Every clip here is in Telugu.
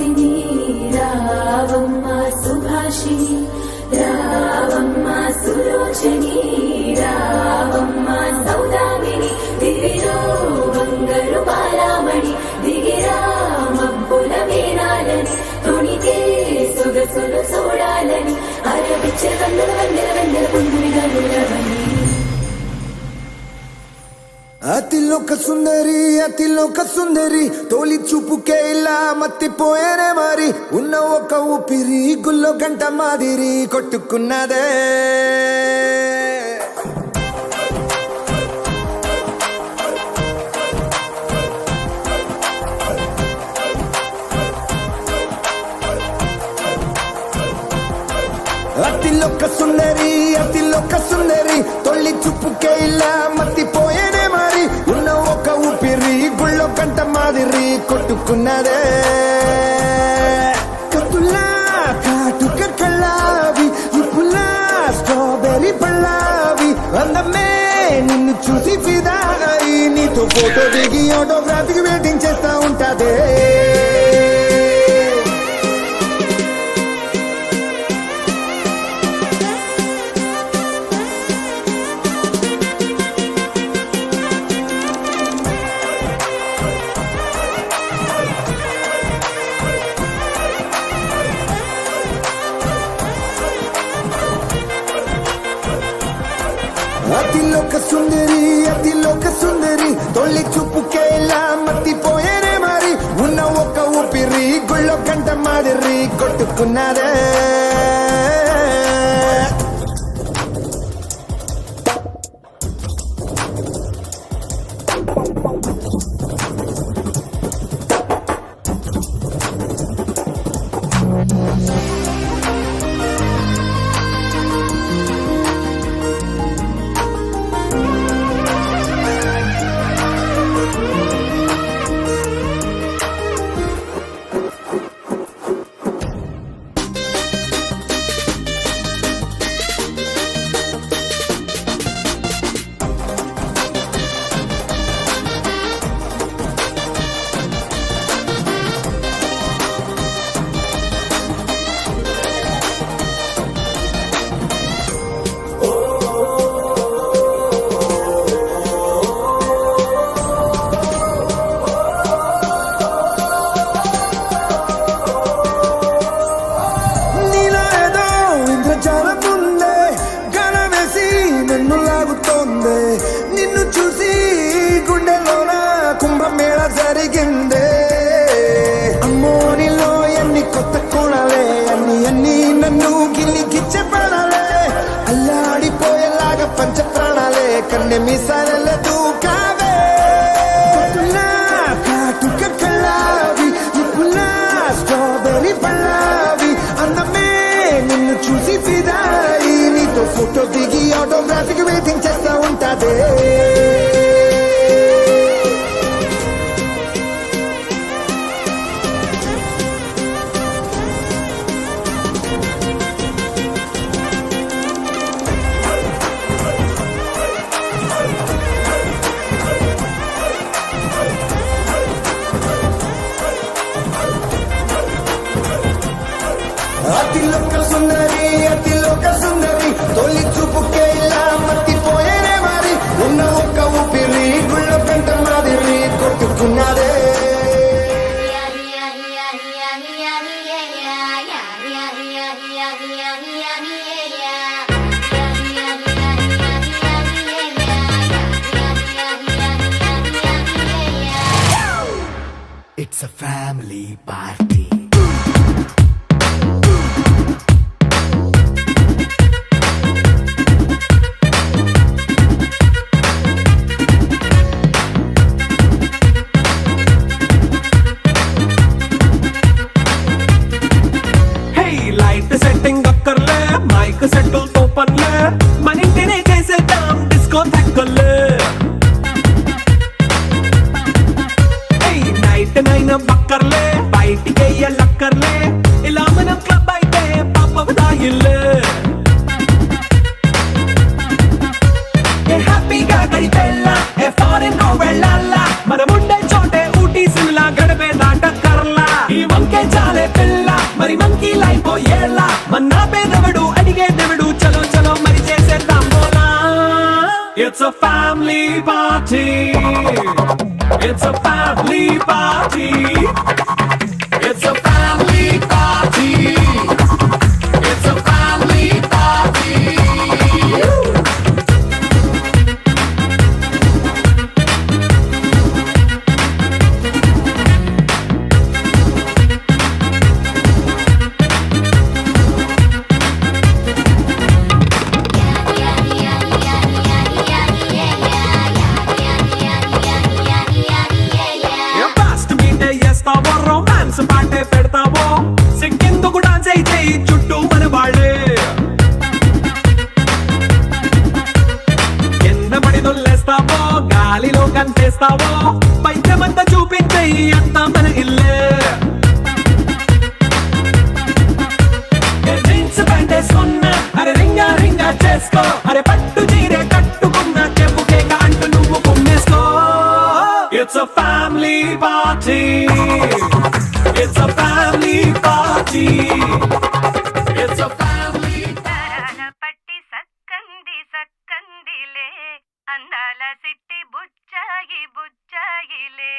సుహాసిని రావమ్మ సుభాషిణి రావమ్మ సులోచని రావమ్మ సౌదామిని దివిలో బంగారు బాలామణి దిగిరా మబ్బుల మేనాలని తొణితే సొగసులు చూడాలని అరవిచ్చే వందల వందల వందల పుంగునిగా గురవని అతిలోక సుందరి తోలి చూపుకే ఇలా మత్తిపోయేనే మరి ఉన్న ఒక ఊపిరి గుల్లో గంట మాదిరి కొట్టుకున్నదే అతిలోక సుందరి తొలి చూపుకే ఇలా మత్తిపోయేనే మరి ఉన్న ఒక ఊపిరి గుళ్ళో గంట మాదిరి కొట్టుకున్నదే కత్తులా కాటుక కళ్ళావి ఇప్పులా స్ట్రాబెర్రీ పళ్ళావి అందమే నిన్ను చూసి ఫిదా అయి నీతో ఫోటో దిగి ఆటోగ్రాఫీకి వెయిటింగ్ చేస్తా ఉంటాదే అతిలోక సుందరి తొలి చూపుకే ఇలా మత్తిపోయేనే మరి ఉన్న ఒక ఊపిరి గుళ్ళో గంట మాదిరి కొట్టుకున్నదే నిన్ను చూసి గుండెలోన కుంభమేళ జరిగిందే అమ్మో నీలో ఎన్ని కొత్త కోణాలే అన్ని నన్ను గిల్లికిచ్చే ప్రాణాలే అల్లాడిపోయేలాగా పంచ ప్రాణాలే కన్నె మీసాల దూకావే కాటుక కళ్ళావి ఇప్పులా స్ట్రాబెర్రీ పళ్ళావి అందమే నిన్ను చూసి ఫిదాయి నీతో ఫోటో దిగి ఆటోగ్రాఫీకి వెయిటింగ్ చేస్తా ఉంటాదే అతిలోక సుందరి తొలి చూపుకే ఇలా మత్తిపోయేనే మరి ఉన్న ఒక ఊపిరి గుళ్ళో గంట మాదిరి కొట్టుకున్నదే It's a family party. మన ఇంటినే చేసేద్దాం డిస్కో తక్కువలే నైట్ నైన్ బక్కర్లే బయటికి లక్కర్లే ఇలా మనం క్లబ్ అయితే పాప దాయిల్లే హ్యాపీగా గడిపెళ్ళ ఏ ఫారెన్ వెళ్ళాలా మనం ఉండే చోటే ఊటీ సిమ్లా గడిపే దాట కర్లా ఈ వంకే చాలే It's a family party. It's a family party. It's a family party. It's a family party. Fast మీటే చేస్తావో రొమాన్స్ పాటే పెడతావో సిగ్గెందుకు డాన్స్ అయితే చుట్టూ మన వాళ్ళే కింద పడి దొల్లేస్తావో గాలిలో కనిపిస్తావో పైద్యమంతా చూపించే అంతా మన ఇల్లే జీన్స్ ప్యాంట్ వేసుకున్నా అరే రింగా రింగా చేసుకో అరే పట్టు చీరే కట్టుకున్నా చెప్పుకే అంటూ నువ్వు కొమ్మేసుకో It's a family party. It's a family party. It's a family పట్టి సక్కంది సక్కందిలే అందాల సిట్టి బుచ్చాయి బుచ్చాయిలే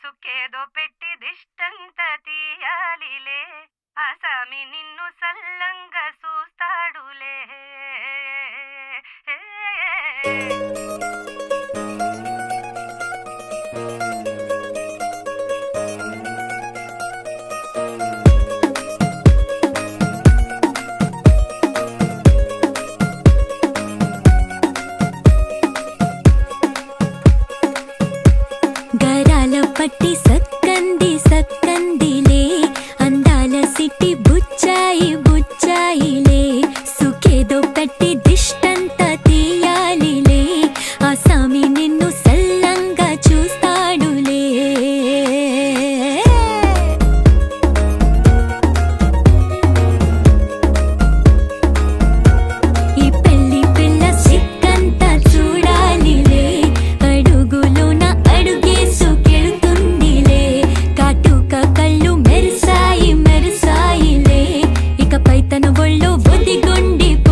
సుఖేదో పెట్టి దిష్టంత తీయాలిలే ఆసామి నిన్ను సల్లంగా చూస్తాడులే గరాల పట్టి సక్కంది సక్కందిలే అందాల సిట్టి బుచ్చాయి బుచ్చాయిలే సుఖేదో పెట్టి దిష్టంత తీయాలిలే ఆ సామి నిన్ను సల్లంగా చూస్తాడులే ఈ పెళ్లి పిల్ల సిక్కంతా చూడాలిలే అడుగులోన అడుగేసుకెళ్తుందిలే కాటుక కళ్ళు మెరిసాయి మెరిసాయిలే ఇకపై తన ఒళ్ళో ఒదిగొండిపోతుందిలే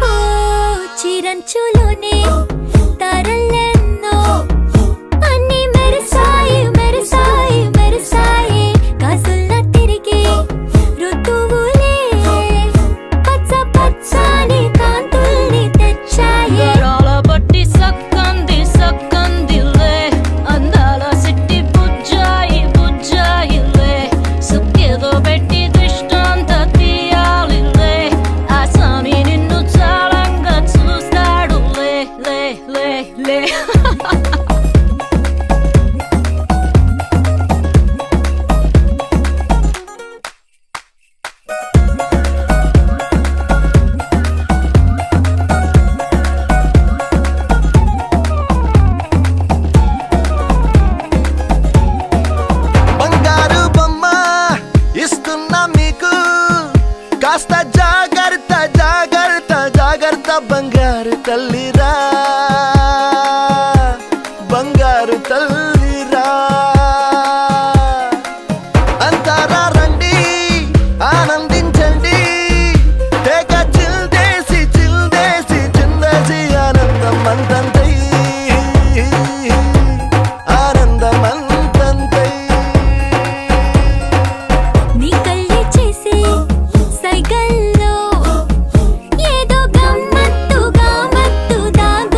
ఓ చిరంచులోనే తారలెన్నో అన్ని మెరిసాయి మెరిసాయి మెరిసాయి కాసుల్ల తిరిగి ఋతువులే పచ్చ పచ్చని కాంతుల్ని తెచ్చాయి గరాల పట్టి సక్కంది సక్కందిలే అందాల సిట్టి బుజ్జాయి బుజ్జాయిలే సుక్కేదో పెట్టి దృష్టాంత తీయాలిలే ఆ స్వామి నిన్ను చాలంగా చూస్తాడు లే లే లే లే బంగారు బొమ్మ ఇస్తున్నా మీకు కాస్త జాగ్రత్త జాగ్రత్త జాగ్రత్త బంగారు తల్లిరా బంగారు తల్లిరా అంతారా రండి ఆనందించండి తెగ చిల్దేసి చిల్దేసి చిందేసి ఆనందం అంతంతై ఆనందం అంతంతై నీ కళ్ళే చేసే సైగల్లో ఏదో గమ్మత్తు గమ్మత్తు దాగు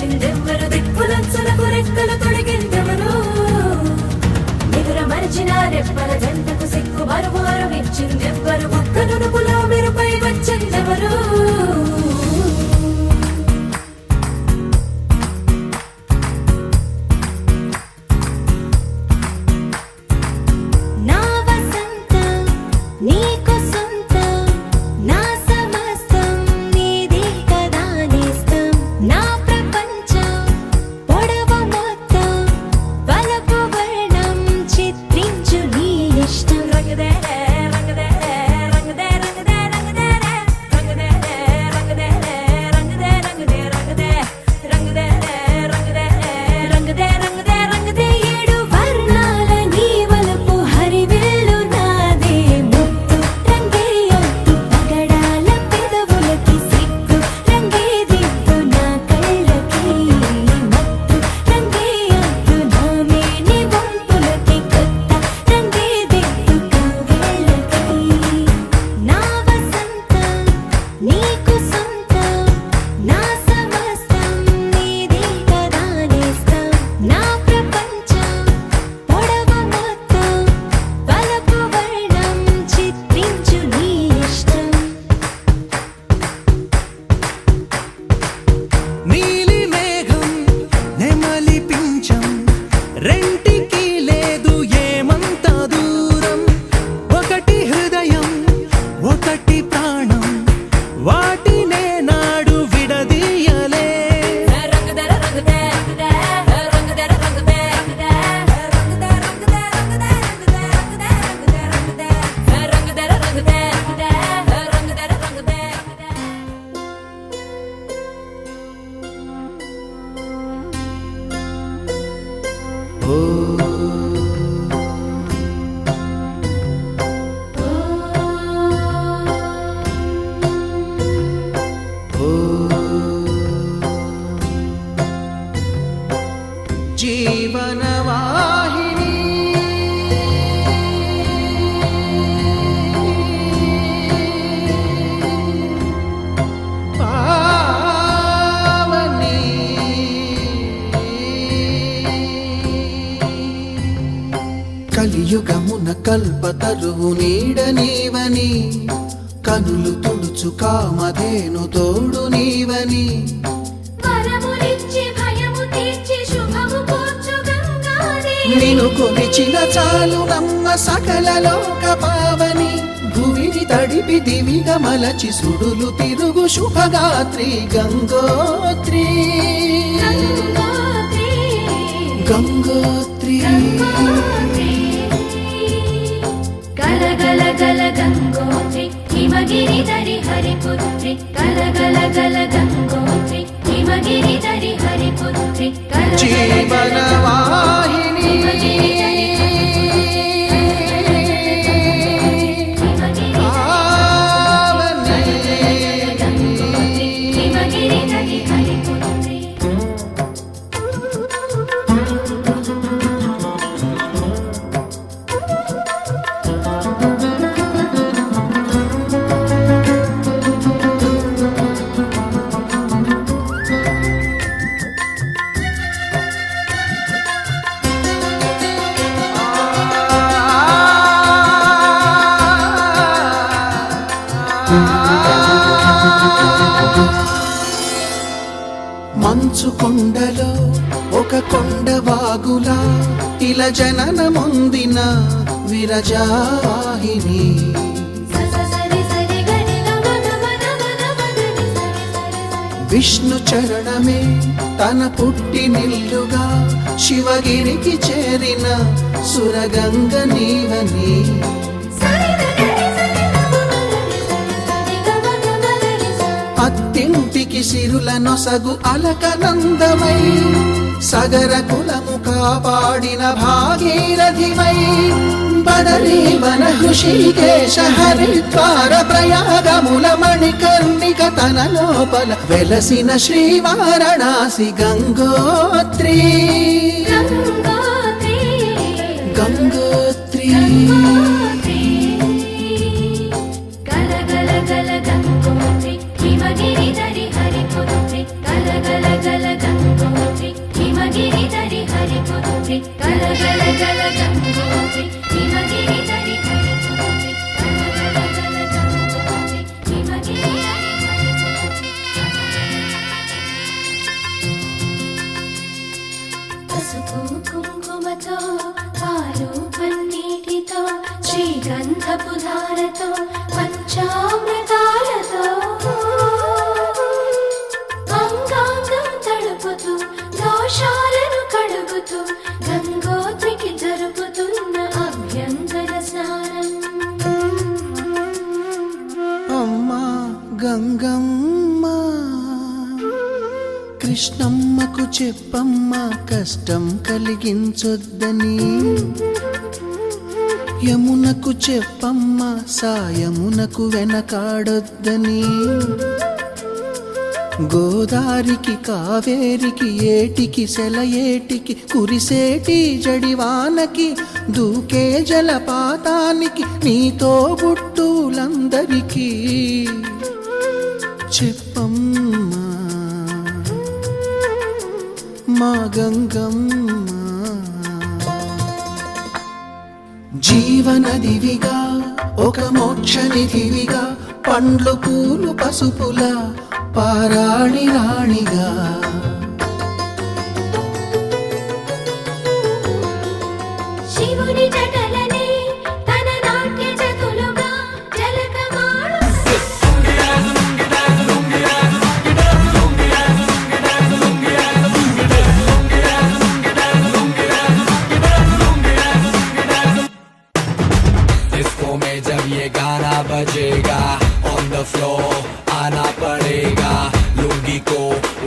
తెచ్చిందెవ్వరు దిక్కులంచులకు రెక్కలు తొడిగిందెవరు నిదుర మరిచిన రెప్పల జంటకు సిగ్గు మరుమారు ఇచ్చిందెవ్వరు ఒక్క నునుపులో మెరుపై వచ్చిందెవరు నా వసంతం నీకు సొంతం నా సమస్తం నీదే కదా నేస్తం నా ప్రపంచం పొడవు మొత్తం వలపు వర్ణం చిత్రించు నీ ఇష్టం రంగదే రంగదే రంగదే రంగదే రంగదే రంగదే రంగదే రంగదే రంగదే రంగదే రంగదే రంగదే రంగదే రంగదే రంగదే ఏడు వర్ణాల నీ వలపు హరివిల్లు నాదే ముత్తు రంగే ఒట్టు పగడాల పెదవులకి సిగ్గు రంగే దిద్దు నా కళ్ళకి మత్తు రంగే ఒట్టు నా మేని వంపులకి కొత్త రంగే దిద్దు కౌగిళ్ళకి నా వసంతం నీకు సొంతం నా సమస్తం నీదే కదా నేస్తం నా ప్రపంచం పొడవు మొత్తం వలపు వర్ణం చిత్రించు నీ ఇష్టం నీలి మేఘం నెమలి పించం రెంటికి లేదు ఏమంత దూరం ఒకటి హృదయం ఒకటి ప్రాణం వాటినే నాడు విడదీయలే రంగదే రంగదే రంగదే రంగదే రంగదే రంగదే రంగదే రంగదే రంగదే రంగదే రంగదే రంగదే రంగదే జీవనవాహిని పావని కలియుగమున కల్పతరువు నీడ నీవని కనులు తుడుచు కామధేను తోడు నీవని వరములిచ్చి భయము తీర్చి శుభము కూర్చు గంగాదేవి నిన్ను కొలిచిన చాలు నమ్మ సకల లోక పావని భూమిని తడిపి దివిగా మలచి సుడులు తిరుగు శుభగాత్రి గంగోత్రి గంగోత్రి గల గల గల గంగోత్రి హిమగిరి దరి హరిపుత్రి గల గల గల గంగోత్రి హిమగిరి దరి హరిపుత్రి జీవనవాహిని పావని హిమగిరి దరి హరిపుత్రి మంచు కొండలో ఒక కొండ వాగులా ఇలా జననమొందిన విరజాహిని విష్ణు చరణమే తన పుట్టినిల్లుగా శివగిరికి చేరిన సురగంగ నీవని అత్తింటికి సిరుల నొసగు అలకనందమై సగర కులము కాపాడిన భాగీరథివై బదరీ వన హృషికేశ హరిద్వార ప్రయాగముల మణికర్ణిక తన లోపల వెలసిన శ్రీవారణాసి గంగోత్రి గంగోత్రి గల గల గల గంగోత్రి హిమగిరి దరి హరిపుత్రి గల గల గల గంగోత్రి పసుపు కుంకుమతో పాలు పన్నీటితో శ్రీగంధపు ధారతో పంచామృతాలతో అంగాంగం తడుపుతూ దోషాలను కడుగుతూ గంగోత్రికి జరుపుతున్న అభ్యంతర స్నానం. అమ్మా గంగమ్మ కృష్ణమ్మకు చెప్పమ్మా కష్టం కలిగించొద్దని, యమునకు చెప్పమ్మా సాయమునకు వెనకాడొద్దని, గోదారికి కావేరికి ఏటికి సెలయేటికి కురిసేటి జడివానకి దూకే జలపాతానికి నీతో బుట్టులందరికీ చెప్పమ్మా మా గంగమ్మ. జీవనదివిగా ఒక మోక్షనిధివిగా పండ్లు పూలు పసుపుల పారాణి రాణిగా శివుని జటలనే తన నాట్య జతులుగా జలకమాడు. डिस्को में जब ये गाना बजेगा ऑन द फ्लोर आना पड़ेगा, लुंगी को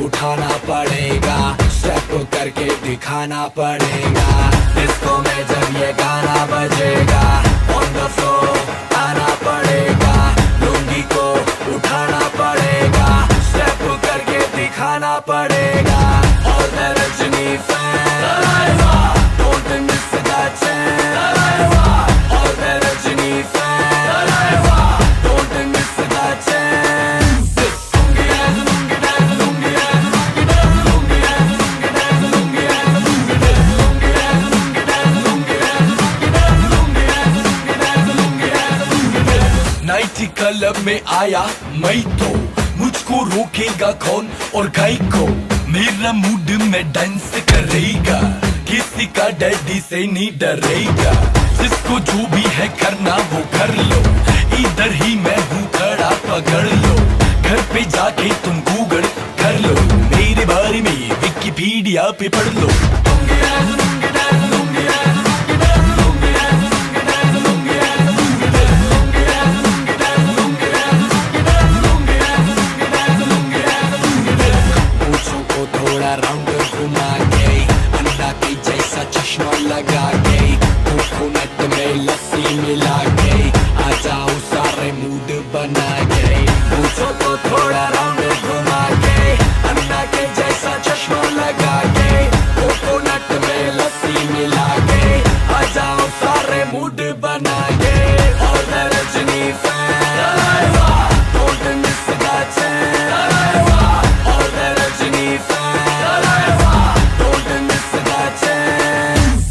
उठाना पड़ेगा, स्टेप करके दिखाना पड़ेगा. डिस्को में जब ये गाना बजेगा ऑन द फ्लोर आना पड़ेगा, लुंगी को उठाना पड़ेगा, स्टेप करके दिखाना पड़ेगा. All the Rajini fans, don't miss that chance. All the Rajini fans, don't miss that chance. नाइटी क्लब में आया मैं तो, मुझको रोकेगा कौन और गाय को, मेरा मूड में डांस करेगा, किसी का डैडी से नहीं डरेगा. जिसको जो भी है करना वो कर लो, इधर ही मैं हूँ खड़ा पकड़ लो, घर पे जाके तुम गूगल कर लो, मेरे बारे में विकिपीडिया पे पढ़ लो. पूछों को थोड़ा राउंड घुमा के, अंडा के जैसा चश्मा लगा के, कोकोनट में लस्सी मिला के, आ जाओ सारे मूड बना के. पूछो तो थोड़ा राउंड घुमा के, अंडा के जैसा चश्मा लगा के, कोकोनट में लस्सी मिला के, आ जाओ सारे मूड बना के. और the Rajni fan, don't miss that chance. All the Rajini fans, don't miss that chance.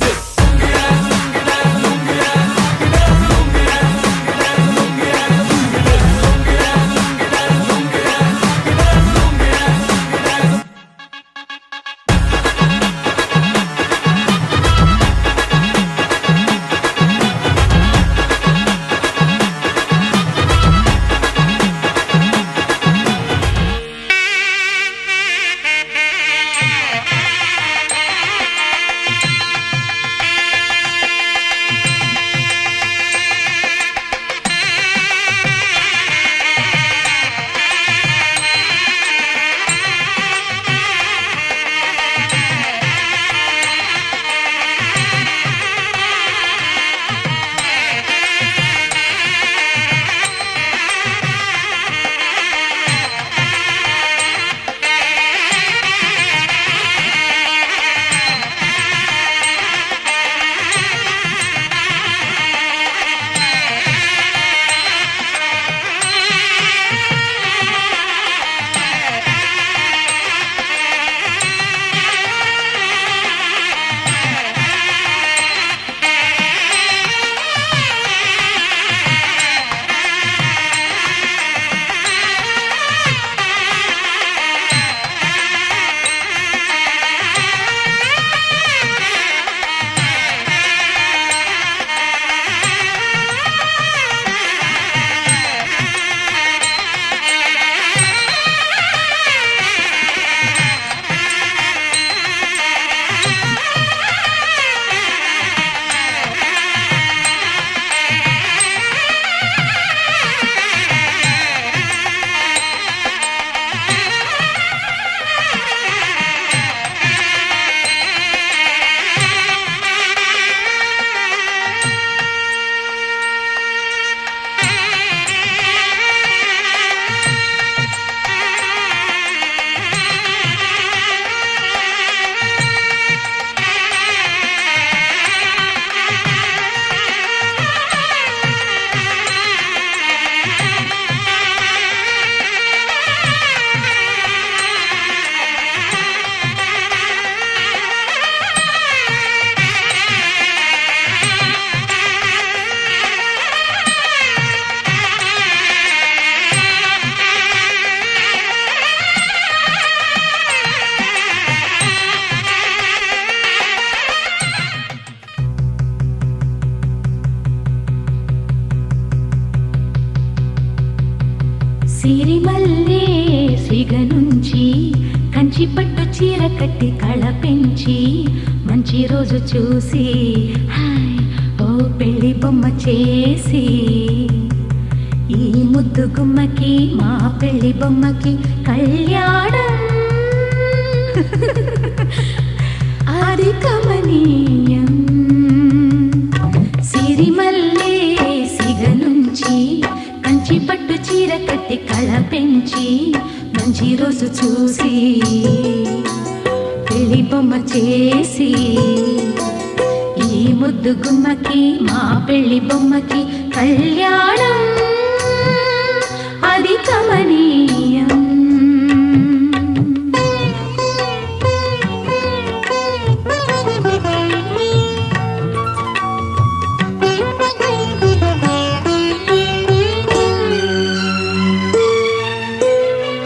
సిరిమల్లే సిగ నుంచి కంచి పట్టు చీర కట్టి కళ పెంచి మంచి రోజు చూసి హాయ్ ఓ పెళ్లి బొమ్మ చేసి ఈ ముద్దు గుమ్మకి మా పెళ్లి బొమ్మకి కళ్యాణం అది కమనీయం. సిరిమల్లే సిగ నుంచి కంచి పట్టు చీర కట్టి కళ పెంచి మంచి రోజు చూసి పెళ్లి బొమ్మ చేసి ఈ ముద్దు గుమ్మకి మా పెళ్లి బొమ్మకి కళ్యాణం అది కమనీయం.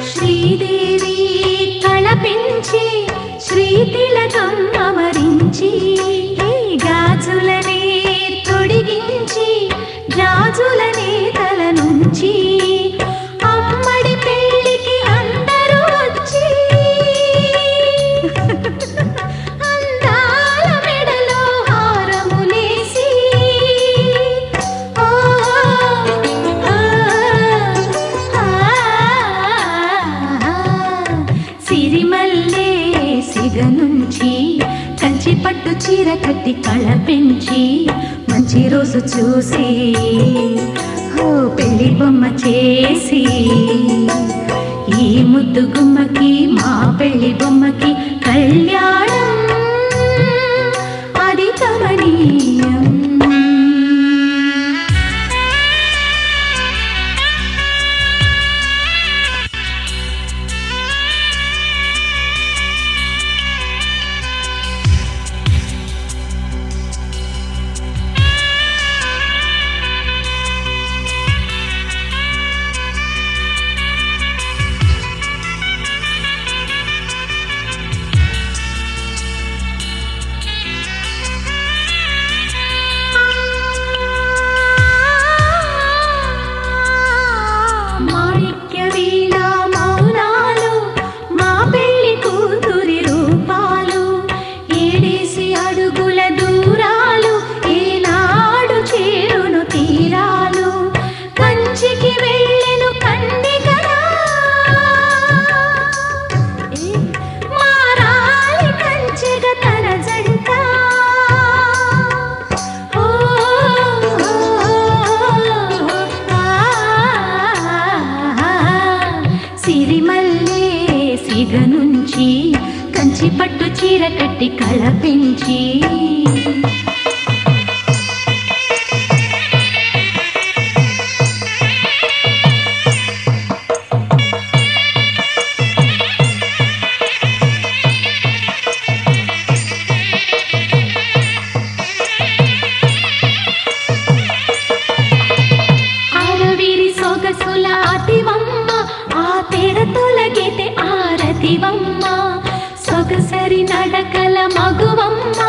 శ్రీదేవి కళ పెంచి శ్రీతిలకం అమరించి గాజులనే తొడిగించి గాజులనే తల నుంచి అమ్మడి పెళ్ళికి అందరూ వచ్చి అందాల మెడలో హారములేసి సిరిమల్లే సిగ నుంచి కంచి పట్టు చీర కట్టి కళ పెంచి మంచి రోజు చూసి ఓ పెళ్లి బొమ్మ చేసి ఈ ముద్దు గుమ్మకి మా పెళ్లి బొమ్మకి కళ్యాణం అది కమనీయం. మాణిక్య వీణ మౌనాలు మా పెళ్లి కూతురి రూపాలు ఏడేసి అడుగుల దూరాలు ఏనాడు చేరును తీరాలు కంచికి వెళ్ళెను కంది కదా మారాలి కంచెగ తన జంట. సిరిమల్లే సిగ నుంచి కంచి పట్టు చీర కట్టి కళ పెంచి అరవిరి సొగసుల అతివమ్మ ఆ తెర తొలగితే ఆరతివమ్మ సొగసరి నడకల మగువమ్మ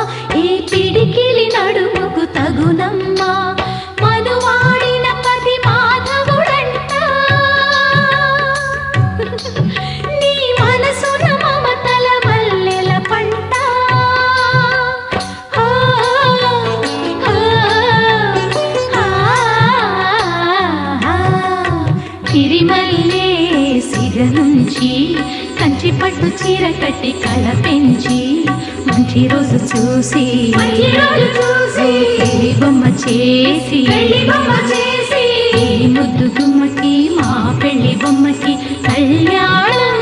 ఈ పిడికిలి నడుముకు తగునమ్మ మనువాడిన పతి మాధవుడంట నీ మనసున మమతల మల్లెల పంట. సిరిమల్లే సిగ నుంచి కంచి పట్టు చీర కట్టి కళ పెంచి మంచి రోజు చూసి పెళ్లి బొమ్మ చేసి ఈ ముద్దు గుమ్మకి మా పెళ్లి బొమ్మకి కళ్యాణం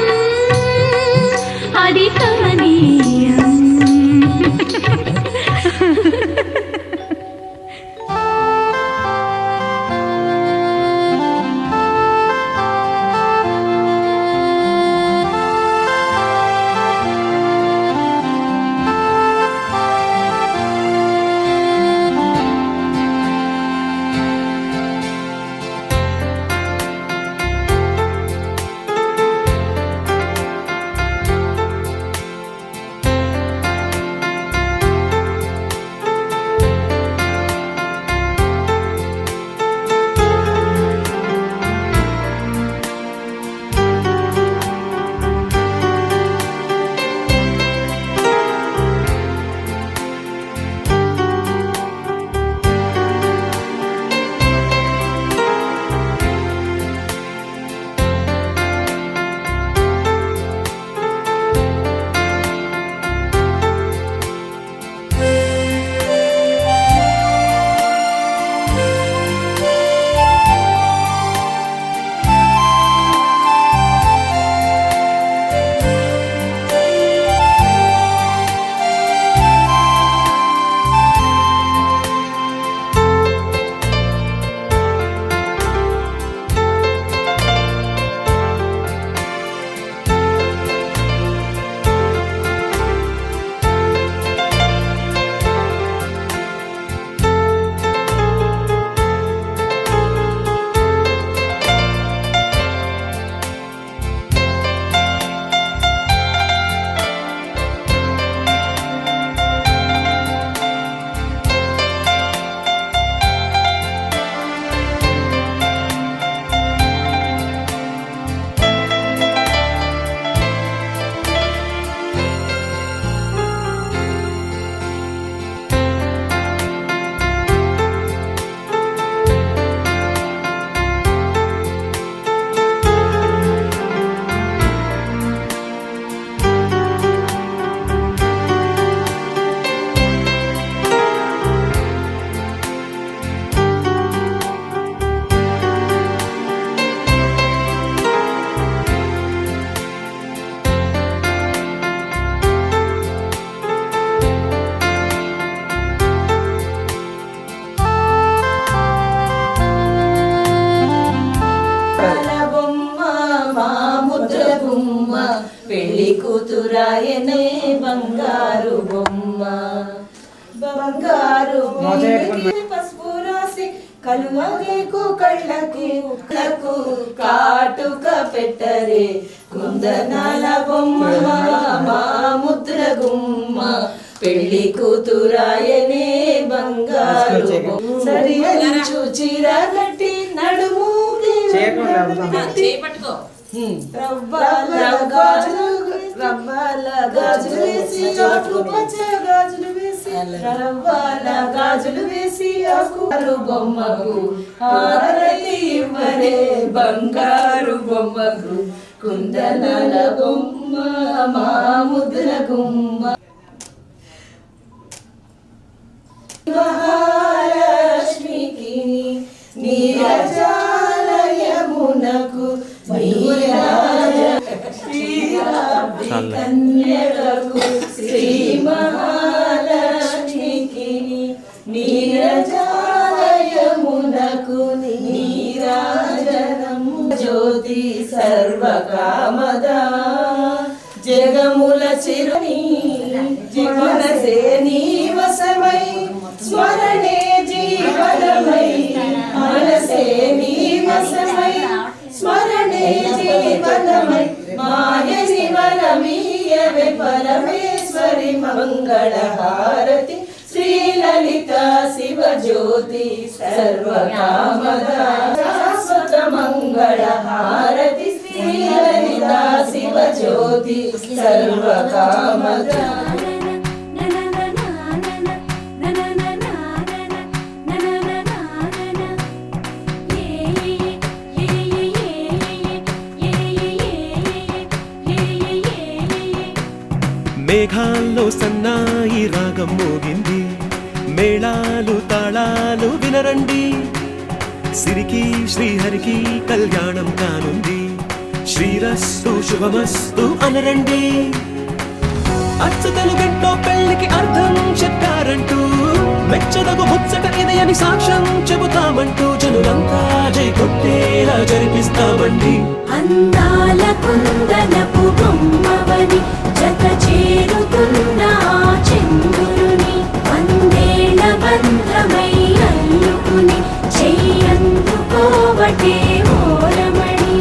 అది కమనీయం. తూరాయనే బంగారు బొమ్మ బంగారు పసుపు రాసి కలువకు కళ్ళకు కాటుక పెట్టరే కుందనాల బొమ్మ మా ముద్ర గుమ్మ పెళ్లి కూతురాయనే బంగారు సరి చీర కట్టి నడుము రవ్వాల గాజులు వేసి పచ్చ గాజులు వేసి రవ్వాల గాజులు వేసి ఆకు బొమ్మకు హారతి ఇవ్వరే బంగారు బొమ్మకు కుందనాల బొమ్మ మా ముద్ర గుమ్మ మహాలక్ష్మికి నీరజాలయమునకు కన్యలకు శ్రీ మహాలక్ష్మికి నీరజాలయమునకు నీరాజనం జ్యోతి సర్వకామదా జగముల చిరుని మనసే నీవసమై స్మరణే జీవనమై మనసే నీవసమై స్మరణే జీవనమై మాయ శివరమీయవే పరమేశ్వరి మంగళహారతి శ్రీలలిత శివజ్యోతి సర్వకామదా శాశ్వత మంగళహారతి శ్రీలలిత శివజ్యోతి సర్వకామదా మేఘాల్లో సన్నాయి రాగం మోగింది మేళాలు తాళాలు వినరండి సిరికి శ్రీహరికి కళ్యాణం కానుంది శ్రీరస్తు శుభమస్తు అనరండి అచ్చతలు గంటో పెళ్లికి అర్థం చెప్పారంటూ మెచ్చదగు ముచ్చట ఇది అని సాక్ష్యం చెబుతామంటూ జనులంతా జై కొట్టేలా జరిపిస్తామండి అందాల కుందనపు బొమ్మవని జత చేరుతున్న చంద్రుని వందేళ్ల బంధమై అల్లుకుని చెయ్యందుకోవటే ఓరమణి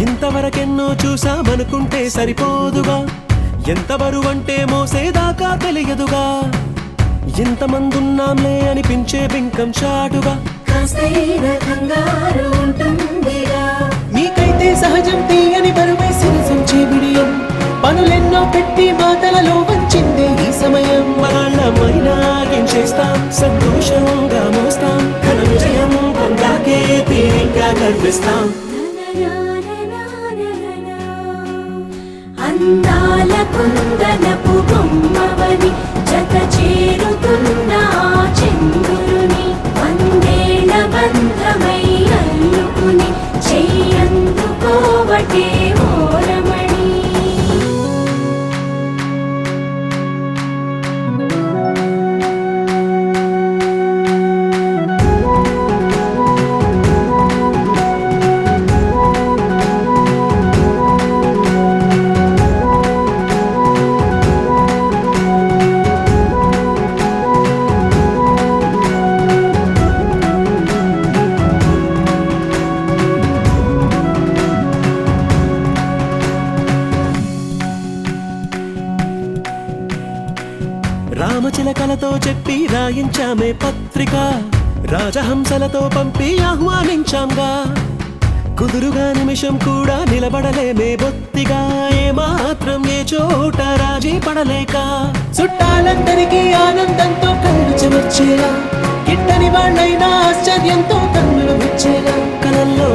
ఇంతవరకెన్నో చూసామనుకుంటే సరిపోదుగా ఎంత బరువంటే మోసేదాకా తెలియదుగా ఇంతమందున్నాంలే అనిపించే బింకం చాటుగా నీకైతే సహజం తీయని బరువే సిరసించే విడియం పనులెన్నో పెట్టి మాటలలో వంచిందే ఈ సమయం వాళ్ళమైనా ఏం చేస్తాం సంతోషంగా మోస్తాం ఘన విజయం పొందాకే తీరిగ్గా కనిపిస్తాం అందాల కుందనపు బొమ్మవని జత చేరుతున్న చంద్రుని వందేళ్ల బంధమై అల్లుకుని చెయ్యందుకోవటే ఓరమణి రామచిలకలతో చెప్పి రాయించామే పత్రిక రాజహంసలతో పంపి ఆహ్వానించాంగా కుదురుగా నిమిషం కూడా నిలబడలేమే బొత్తిగా ఏమాత్రం ఏ చోట రాజీ పడలేక చుట్టాలందరికీ ఆనందంతో కళ్ళు చెమర్చేలా గిట్టని వాళ్ళైనా ఆశ్చర్యంతో కన్నులు వచ్చేలా కలల్లో